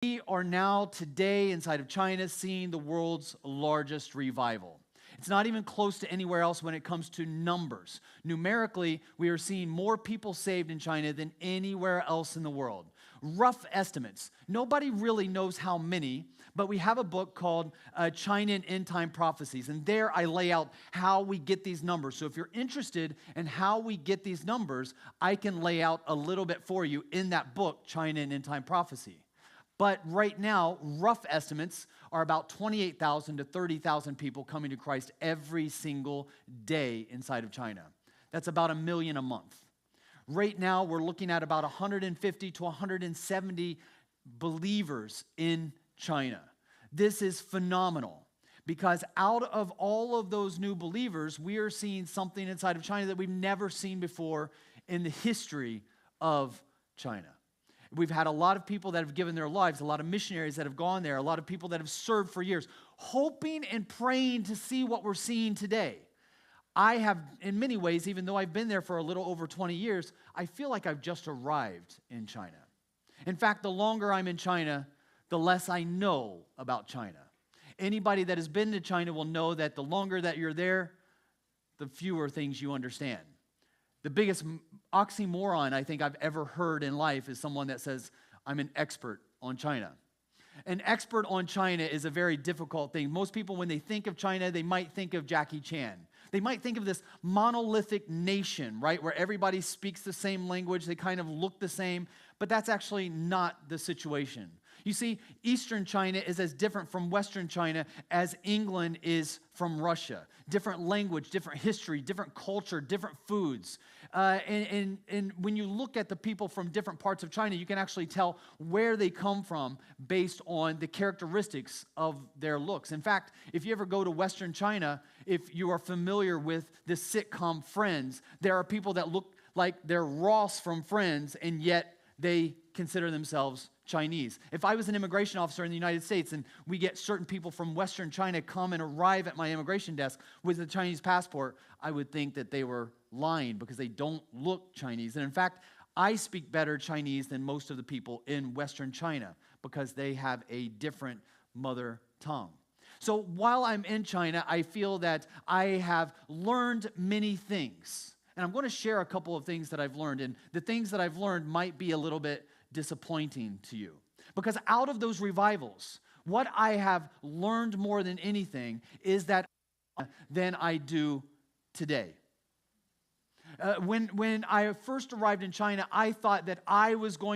We are now today inside of China seeing the world's largest revival. It's not even close to anywhere else when it comes to numbers. Numerically, we are seeing more people saved in China than anywhere else in the world. Rough estimates. Nobody really knows how many, but we have a book called China and End Time Prophecies, and there I lay out how we get these numbers. So if you're interested in how we get these numbers, I can lay out a little bit for you in that book, China and End Time Prophecy. But right now, rough estimates are about 28,000 to 30,000 people coming to Christ every single day inside of China. That's about 1 million a month. Right now, we're looking at about 150 to 170 believers in China. This is phenomenal because out of all of those new believers, we are seeing something inside of China that we've never seen before in the history of China. We've had a lot of people that have given their lives, a lot of missionaries that have gone there, a lot of people that have served for years, hoping and praying to see what we're seeing today. I have, in many ways, even though I've been there for a little over 20 years, I feel like I've just arrived in China. In fact, the longer I'm in China, the less I know about China. Anybody that has been to China will know that the longer that you're there, the fewer things you understand. The biggest oxymoron I think I've ever heard in life is someone that says, I'm an expert on China. An expert on China is a very difficult thing. Most people, when they think of China, they might think of Jackie Chan. They might think of this monolithic nation, right, where everybody speaks the same language, they kind of look the same, but that's actually not the situation. You see, Eastern China is as different from Western China as England is from Russia. Different language, different history, different culture, different foods. And when you look at the people from different parts of China, you can actually tell where they come from based on the characteristics of their looks. In fact, if you ever go to Western China, if you are familiar with the sitcom Friends, there are people that look like they're Ross from Friends, and yet they consider themselves Chinese. If I was an immigration officer in the United States and we get certain people from Western China come and arrive at my immigration desk with a Chinese passport, I would think that they were lying because they don't look Chinese. And in fact, I speak better Chinese than most of the people in Western China because they have a different mother tongue. So while I'm in China, I feel that I have learned many things. And I'm going to share a couple of things that I've learned. And the things that I've learned might be a little bit disappointing to you. Because out of those revivals, what I have learned more than anything is that than I do today. When I first arrived in China, I thought that I was going